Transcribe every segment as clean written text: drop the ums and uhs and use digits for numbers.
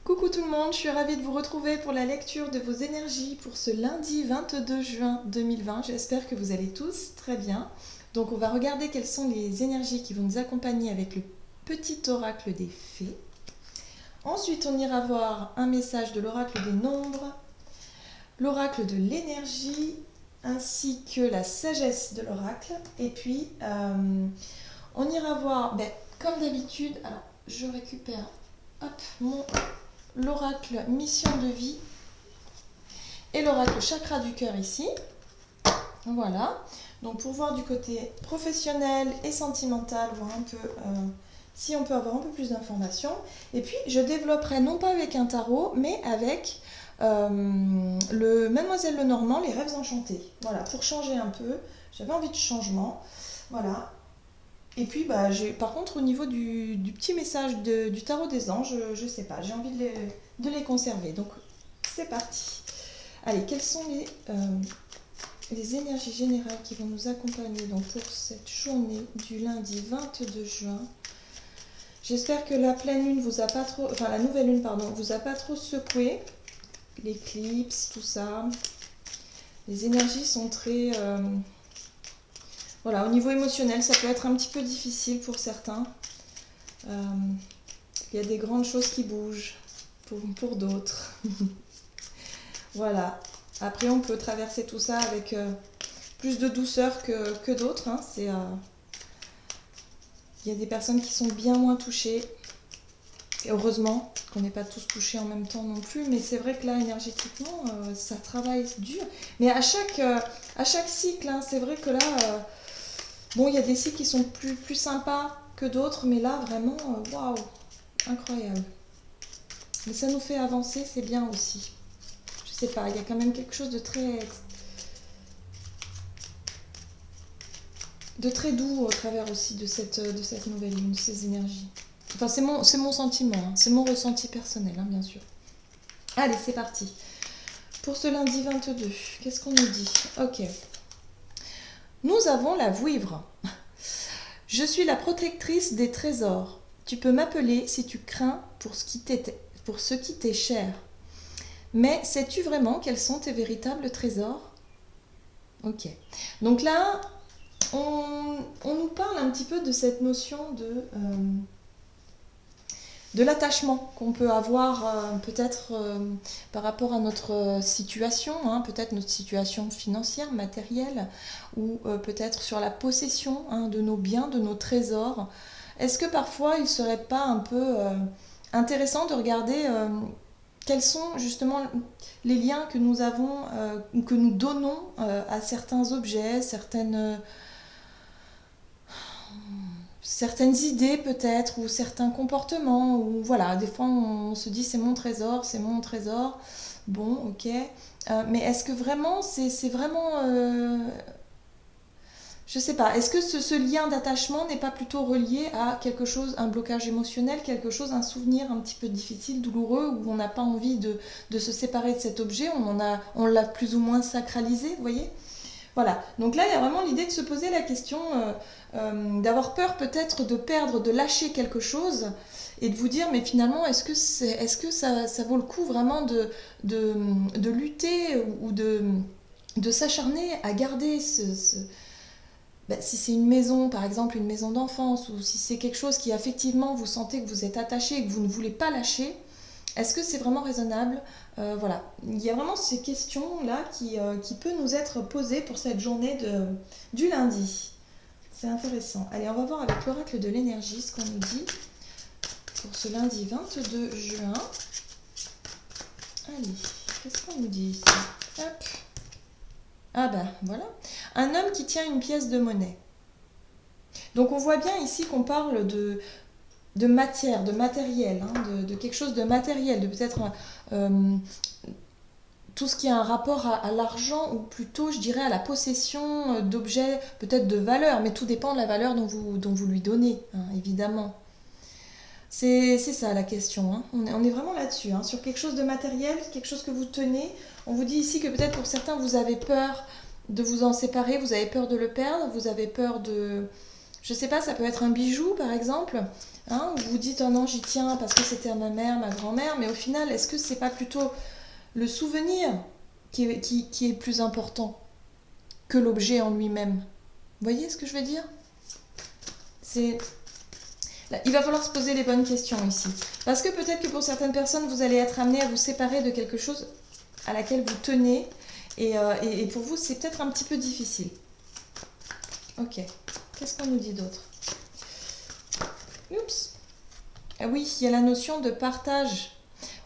Coucou tout le monde, je suis ravie de vous retrouver pour la lecture de vos énergies pour ce lundi 22 juin 2020. J'espère que vous allez tous très bien. Donc on va regarder quelles sont les énergies qui vont nous accompagner avec le petit oracle des fées. Ensuite on ira voir un message de l'oracle des nombres, l'oracle de l'énergie ainsi que la sagesse de l'oracle. Et puis on ira voir, comme d'habitude, alors je récupère l'oracle mission de vie et l'oracle chakra du cœur ici. Voilà. Donc pour voir du côté professionnel et sentimental, voir un peu si on peut avoir un peu plus d'informations. Et puis je développerai non pas avec un tarot, mais avec le Mademoiselle Lenormand, les rêves enchantés. Voilà, pour changer un peu. J'avais envie de changement. Voilà. Et puis, par contre, au niveau du petit message du tarot des anges, je sais pas, j'ai envie de les conserver. Donc, c'est parti. Allez, quelles sont les énergies générales qui vont nous accompagner donc, pour cette journée du lundi 22 juin? J'espère que la pleine lune vous a pas trop, enfin la nouvelle lune, pardon, vous a pas trop secoué. L'éclipse, tout ça. Les énergies sont très... Voilà, au niveau émotionnel, ça peut être un petit peu difficile pour certains. Il y a des grandes choses qui bougent pour d'autres. Voilà. Après, on peut traverser tout ça avec plus de douceur que d'autres. Hein. Il y a des personnes qui sont bien moins touchées. Et heureusement qu'on n'est pas tous touchés en même temps non plus. Mais c'est vrai que là, énergétiquement, ça travaille dur. Mais à chaque cycle, hein, c'est vrai que là... Bon, il y a des cycles qui sont plus sympas que d'autres, mais là, vraiment, waouh, incroyable. Mais ça nous fait avancer, c'est bien aussi. Je sais pas, il y a quand même quelque chose de très doux au travers aussi de cette nouvelle lune, de ces énergies. Enfin, c'est mon sentiment, hein, c'est mon ressenti personnel, hein, bien sûr. Allez, c'est parti. Pour ce lundi 22, qu'est-ce qu'on nous dit? Ok. Nous avons la vouivre. Je suis la protectrice des trésors. Tu peux m'appeler si tu crains pour ce qui t'est cher. Mais sais-tu vraiment quels sont tes véritables trésors? Ok. Donc là, on nous parle un petit peu de cette notion de l'attachement qu'on peut avoir peut-être par rapport à notre situation, hein, peut-être notre situation financière, matérielle, ou peut-être sur la possession de nos biens, de nos trésors. Est-ce que parfois il ne serait pas un peu intéressant de regarder quels sont justement les liens que nous avons ou que nous donnons à certains objets, certaines idées peut-être, ou certains comportements, ou voilà, des fois on se dit c'est mon trésor, c'est mon trésor, bon, ok, mais est-ce que vraiment c'est vraiment, je sais pas, est-ce que ce lien d'attachement n'est pas plutôt relié à quelque chose, un blocage émotionnel, quelque chose, un souvenir un petit peu difficile, douloureux, où on n'a pas envie de se séparer de cet objet, on l'a plus ou moins sacralisé, vous voyez? Voilà, donc là il y a vraiment l'idée de se poser la question, d'avoir peur peut-être de perdre, de lâcher quelque chose et de vous dire mais finalement est-ce que ça vaut le coup vraiment de lutter ou de s'acharner à garder si c'est une maison par exemple, une maison d'enfance, ou si c'est quelque chose qui effectivement vous sentez que vous êtes attaché et que vous ne voulez pas lâcher, est-ce que c'est vraiment raisonnable? Voilà, il y a vraiment ces questions-là qui peuvent nous être posées pour cette journée du lundi. C'est intéressant. Allez, on va voir avec l'oracle de l'énergie ce qu'on nous dit pour ce lundi 22 juin. Allez, qu'est-ce qu'on nous dit ici? Hop. Ah ben, voilà. Un homme qui tient une pièce de monnaie. Donc on voit bien ici qu'on parle de matière, de matériel, hein, de quelque chose de matériel, de peut-être tout ce qui a un rapport à l'argent, ou plutôt je dirais à la possession d'objets peut-être de valeur, mais tout dépend de la valeur dont vous lui donnez, hein, évidemment. C'est ça la question, hein. On est vraiment là-dessus, hein, sur quelque chose de matériel, quelque chose que vous tenez. On vous dit ici que peut-être pour certains vous avez peur de vous en séparer, vous avez peur de le perdre, vous avez peur de... Je sais pas, ça peut être un bijou par exemple. Hein, ou vous dites, oh non, j'y tiens parce que c'était à ma mère, ma grand-mère, mais au final, est-ce que c'est pas plutôt le souvenir qui est plus important que l'objet en lui-même? Vous voyez ce que je veux dire? C'est... Là, il va falloir se poser les bonnes questions ici. Parce que peut-être que pour certaines personnes, vous allez être amené à vous séparer de quelque chose à laquelle vous tenez. Et pour vous, c'est peut-être un petit peu difficile. Ok. Qu'est-ce qu'on nous dit d'autre? Oups. Ah oui, il y a la notion de partage.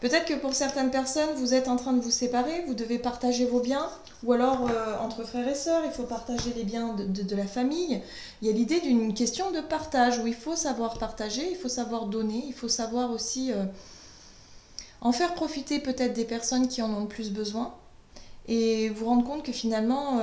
Peut-être que pour certaines personnes, vous êtes en train de vous séparer, vous devez partager vos biens, ou alors entre frères et sœurs, il faut partager les biens de la famille. Il y a l'idée d'une question de partage, où il faut savoir partager, il faut savoir donner, il faut savoir aussi en faire profiter peut-être des personnes qui en ont le plus besoin, et vous rendre compte que finalement,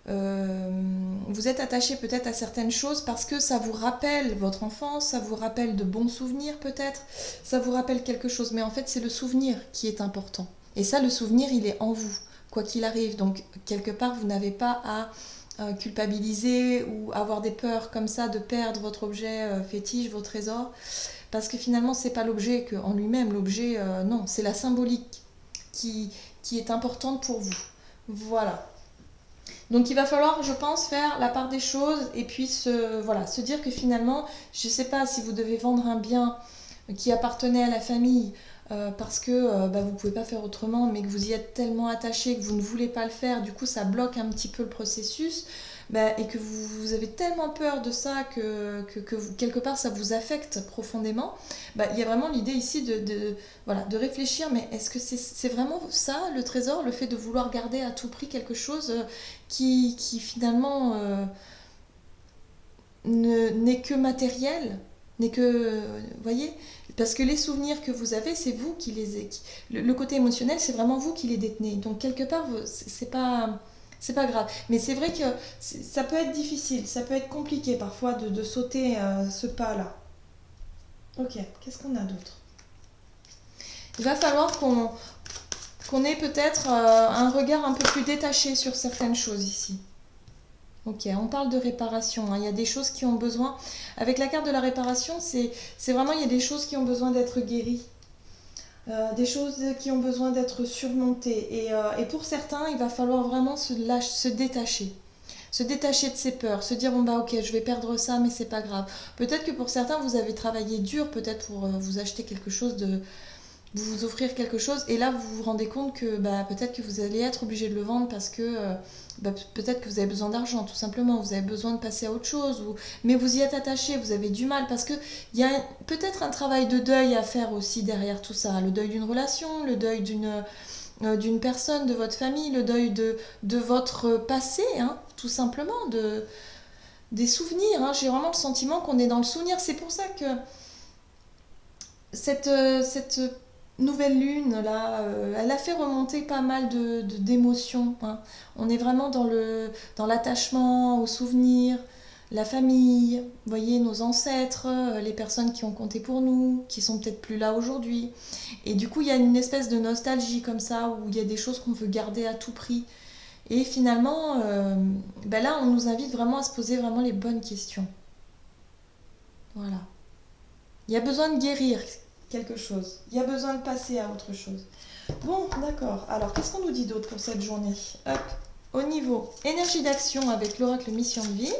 vous êtes attaché peut-être à certaines choses parce que ça vous rappelle votre enfance, ça vous rappelle de bons souvenirs peut-être, ça vous rappelle quelque chose, mais en fait c'est le souvenir qui est important. Et ça, le souvenir, il est en vous, quoi qu'il arrive. Donc quelque part, vous n'avez pas à culpabiliser ou avoir des peurs comme ça de perdre votre objet fétiche, vos trésors, parce que finalement c'est pas l'objet en lui-même, l'objet, non, c'est la symbolique qui, qui est importante pour vous. Voilà. Donc il va falloir, je pense, faire la part des choses et puis se dire que finalement, je ne sais pas si vous devez vendre un bien qui appartenait à la famille parce que vous ne pouvez pas faire autrement, mais que vous y êtes tellement attaché que vous ne voulez pas le faire, du coup ça bloque un petit peu le processus, et que vous avez tellement peur de ça que quelque part ça vous affecte profondément. Il y a vraiment l'idée ici de réfléchir, mais est-ce que c'est vraiment ça le trésor, le fait de vouloir garder à tout prix quelque chose qui finalement n'est que matériel, n'est que, vous voyez, parce que les souvenirs que vous avez, c'est vous qui les... Le côté émotionnel, c'est vraiment vous qui les détenez. Donc quelque part, c'est pas grave. Mais c'est vrai que ça peut être difficile, ça peut être compliqué parfois de sauter ce pas-là. Ok, qu'est-ce qu'on a d'autre? Il va falloir qu'on ait peut-être un regard un peu plus détaché sur certaines choses ici. Ok, on parle de réparation, hein. Il y a des choses qui ont besoin... Avec la carte de la réparation, c'est vraiment, il y a des choses qui ont besoin d'être guéries. Des choses qui ont besoin d'être surmontées. Et pour certains, il va falloir vraiment se détacher. Se détacher de ses peurs, se dire bon ok, je vais perdre ça, mais c'est pas grave. Peut-être que pour certains, vous avez travaillé dur, peut-être pour vous acheter quelque chose vous offrir quelque chose, et là vous vous rendez compte que peut-être que vous allez être obligé de le vendre parce que peut-être que vous avez besoin d'argent, tout simplement, vous avez besoin de passer à autre chose, mais vous y êtes attaché, vous avez du mal, parce que il y a peut-être un travail de deuil à faire aussi derrière tout ça, le deuil d'une relation, le deuil d'une personne, de votre famille, le deuil de votre passé, hein, tout simplement, des souvenirs, hein. J'ai vraiment le sentiment qu'on est dans le souvenir, c'est pour ça que cette nouvelle lune là, elle a fait remonter pas mal d'émotions, hein. On est vraiment dans l'attachement aux souvenirs, la famille, vous voyez, nos ancêtres, les personnes qui ont compté pour nous, qui sont peut-être plus là aujourd'hui. Et du coup, il y a une espèce de nostalgie comme ça, où il y a des choses qu'on veut garder à tout prix. Et finalement, là, on nous invite vraiment à se poser vraiment les bonnes questions. Voilà. Il y a besoin de guérir quelque chose. Il y a besoin de passer à autre chose. Bon, d'accord. Alors, qu'est-ce qu'on nous dit d'autre pour cette journée? Hop. Au niveau énergie d'action avec l'oracle mission de vie.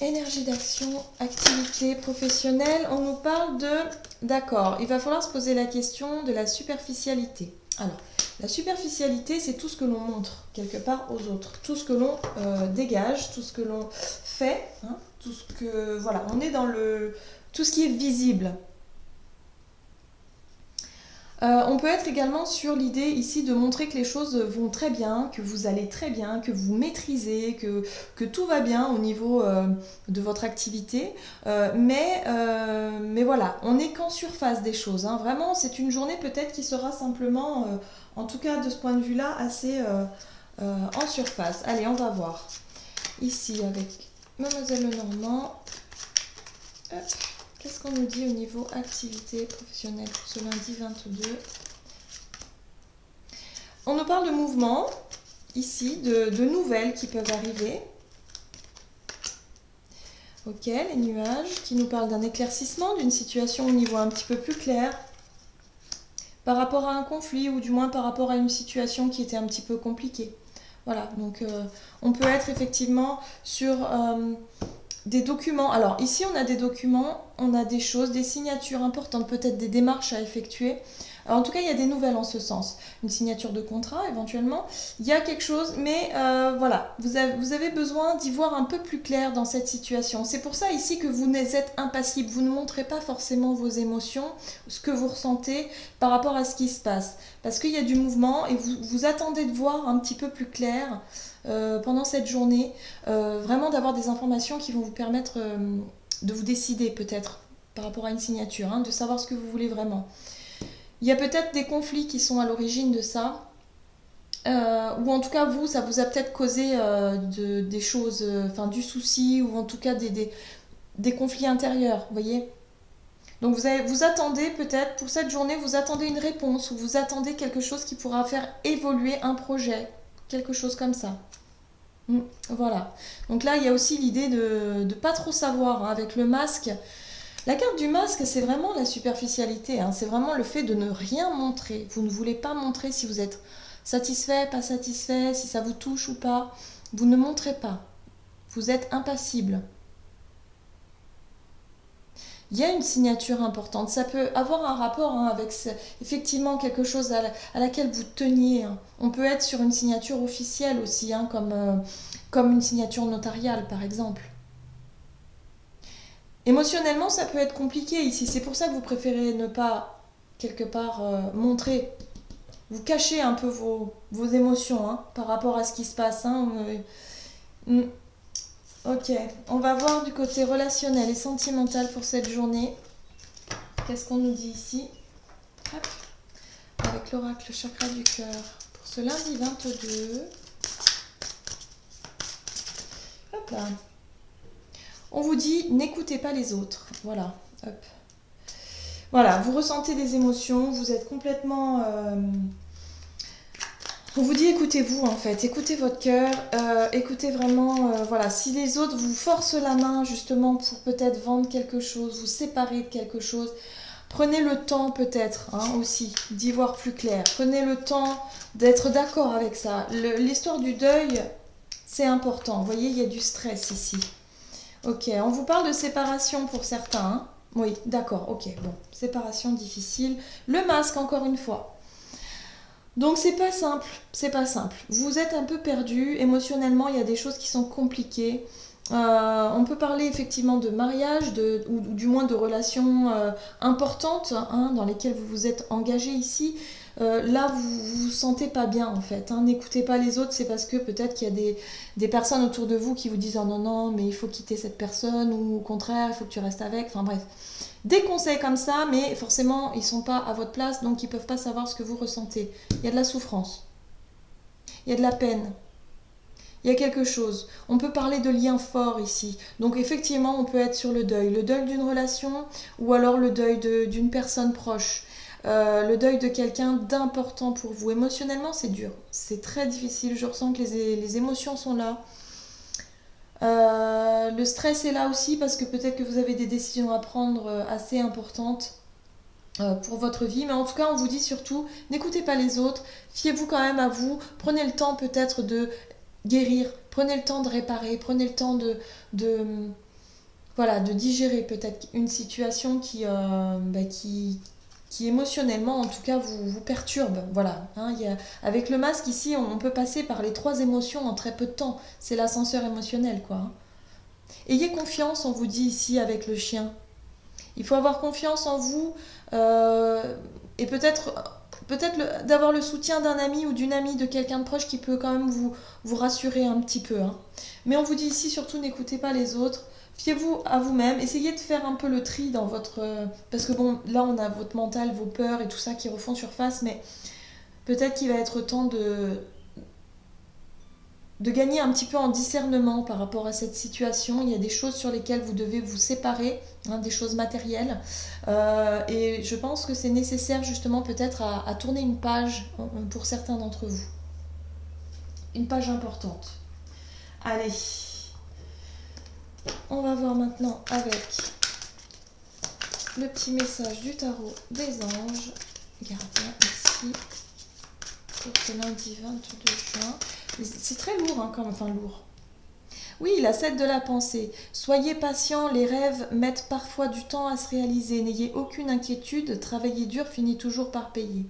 Énergie d'action, activité professionnelle. On nous parle de... D'accord, il va falloir se poser la question de la superficialité. Alors, la superficialité, c'est tout ce que l'on montre quelque part aux autres. Tout ce que l'on dégage, tout ce que l'on fait. Hein, tout ce que... Voilà, on est dans tout ce qui est visible. On peut être également sur l'idée ici de montrer que les choses vont très bien, que vous allez très bien, que vous maîtrisez, que tout va bien au niveau de votre activité. Mais voilà, on n'est qu'en surface des choses, hein. Vraiment, c'est une journée peut-être qui sera simplement, en tout cas de ce point de vue-là, assez en surface. Allez, on va voir. Ici, avec Mademoiselle Lenormand. Hop. Qu'est-ce qu'on nous dit au niveau activité professionnelle pour ce lundi 22? On nous parle de mouvement, ici, de nouvelles qui peuvent arriver. Ok, les nuages qui nous parlent d'un éclaircissement, d'une situation où on y voit un petit peu plus clair par rapport à un conflit ou du moins par rapport à une situation qui était un petit peu compliquée. Voilà, donc on peut être effectivement sur des documents. Alors ici on a des documents, on a des choses, des signatures importantes, peut-être des démarches à effectuer. Alors, en tout cas, il y a des nouvelles en ce sens. Une signature de contrat éventuellement. Il y a quelque chose, mais voilà, vous avez besoin d'y voir un peu plus clair dans cette situation. C'est pour ça ici que vous êtes impassible. Vous ne montrez pas forcément vos émotions, ce que vous ressentez par rapport à ce qui se passe. Parce qu'il y a du mouvement et vous attendez de voir un petit peu plus clair pendant cette journée. Vraiment d'avoir des informations qui vont vous permettre de vous décider peut-être par rapport à une signature, hein, de savoir ce que vous voulez vraiment. Il y a peut-être des conflits qui sont à l'origine de ça, ou en tout cas vous, ça vous a peut-être causé des choses, du souci, ou en tout cas des conflits intérieurs, vous voyez. Donc vous attendez peut-être, pour cette journée, vous attendez une réponse, ou vous attendez quelque chose qui pourra faire évoluer un projet, quelque chose comme ça. Voilà. Donc là, il y a aussi l'idée de ne pas trop savoir, hein, avec le masque. La carte du masque, c'est vraiment la superficialité, hein. C'est vraiment le fait de ne rien montrer. Vous ne voulez pas montrer si vous êtes satisfait, pas satisfait, si ça vous touche ou pas. Vous ne montrez pas. Vous êtes impassible. Il y a une signature importante. Ça peut avoir un rapport, hein, avec effectivement quelque chose à laquelle vous teniez, hein. On peut être sur une signature officielle aussi, hein, comme une signature notariale par exemple. Émotionnellement, ça peut être compliqué ici. C'est pour ça que vous préférez ne pas, quelque part, montrer. Vous cachez un peu vos émotions, hein, par rapport à ce qui se passe, hein. Ok, on va voir du côté relationnel et sentimental pour cette journée. Qu'est-ce qu'on nous dit ici? Hop. Avec l'oracle chakra du cœur. Pour ce lundi 22. Hop là. On vous dit, n'écoutez pas les autres. Voilà, hop. Voilà, vous ressentez des émotions, vous êtes complètement... On vous dit écoutez-vous en fait, écoutez votre cœur, écoutez vraiment, voilà, si les autres vous forcent la main justement pour peut-être vendre quelque chose, vous séparer de quelque chose, prenez le temps peut-être, hein, aussi d'y voir plus clair, prenez le temps d'être d'accord avec ça. L'histoire du deuil, c'est important, vous voyez, il y a du stress ici. Ok, on vous parle de séparation pour certains, hein. Oui, d'accord, ok, bon, séparation difficile. Le masque, encore une fois. Donc c'est pas simple, c'est pas simple. Vous êtes un peu perdu, émotionnellement, il y a des choses qui sont compliquées. On peut parler effectivement de mariage, ou du moins de relations importantes, hein, dans lesquelles vous vous êtes engagé ici. Là, vous vous sentez pas bien en fait, hein. N'écoutez pas les autres, c'est parce que peut-être qu'il y a des personnes autour de vous qui vous disent « Oh non, non, mais il faut quitter cette personne » ou au contraire, il faut que tu restes avec, enfin bref. Des conseils comme ça, mais forcément, ils ne sont pas à votre place, donc ils ne peuvent pas savoir ce que vous ressentez. Il y a de la souffrance, il y a de la peine, il y a quelque chose. On peut parler de liens forts ici. Donc effectivement, on peut être sur le deuil d'une relation ou alors le deuil d'une personne proche. Le deuil de quelqu'un d'important pour vous. Émotionnellement, c'est dur. C'est très difficile. Je ressens que les émotions sont là. Le stress est là aussi parce que peut-être que vous avez des décisions à prendre assez importantes pour votre vie. Mais en tout cas, on vous dit surtout, n'écoutez pas les autres. Fiez-vous quand même à vous. Prenez le temps peut-être de guérir. Prenez le temps de réparer. Prenez le temps voilà, de digérer peut-être une situation qui émotionnellement en tout cas vous perturbe. Voilà, hein, avec le masque ici on peut passer par les 3 émotions en très peu de temps. C'est l'ascenseur émotionnel quoi, hein. Ayez confiance, on vous dit ici avec le chien. Il faut avoir confiance en vous, et peut-être d'avoir le soutien d'un ami ou d'une amie, de quelqu'un de proche qui peut quand même vous rassurer un petit peu, hein. Mais on vous dit ici surtout n'écoutez pas les autres. Fiez-vous à vous-même, essayez de faire un peu le tri dans votre... Parce que bon, là on a votre mental, vos peurs et tout ça qui refont surface, mais peut-être qu'il va être temps de gagner un petit peu en discernement par rapport à cette situation. Il y a des choses sur lesquelles vous devez vous séparer, hein, des choses matérielles. Et je pense que c'est nécessaire justement peut-être à tourner une page pour certains d'entre vous. Une page importante. Allez. On va voir maintenant avec le petit message du tarot des anges gardiens ici pour ce lundi 22 juin. C'est très lourd, hein, enfin lourd. Oui, la 7 de la pensée. Soyez patient, les rêves mettent parfois du temps à se réaliser. N'ayez aucune inquiétude, travailler dur finit toujours par payer.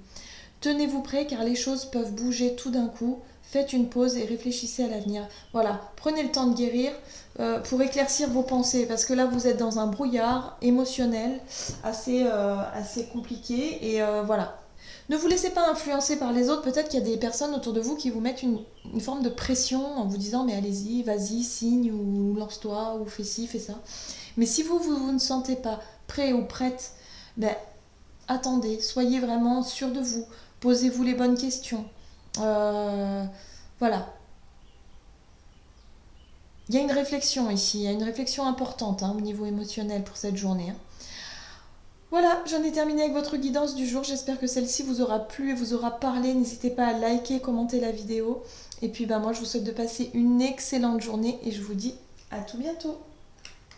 Tenez-vous prêt car les choses peuvent bouger tout d'un coup. Faites une pause et réfléchissez à l'avenir. Voilà, prenez le temps de guérir pour éclaircir vos pensées parce que là vous êtes dans un brouillard émotionnel assez compliqué et voilà. Ne vous laissez pas influencer par les autres. Peut-être qu'il y a des personnes autour de vous qui vous mettent une forme de pression en vous disant mais allez-y, vas-y, signe ou lance-toi ou fais ci, fais ça. Mais si vous ne sentez pas prêt ou prête, ben, attendez, soyez vraiment sûr de vous. Posez-vous les bonnes questions. Voilà. Il y a une réflexion ici, il y a une réflexion importante au niveau émotionnel pour cette journée. Voilà, j'en ai terminé avec votre guidance du jour. J'espère que celle-ci vous aura plu et vous aura parlé. N'hésitez pas à liker, commenter la vidéo. Et puis moi, je vous souhaite de passer une excellente journée et je vous dis à tout bientôt.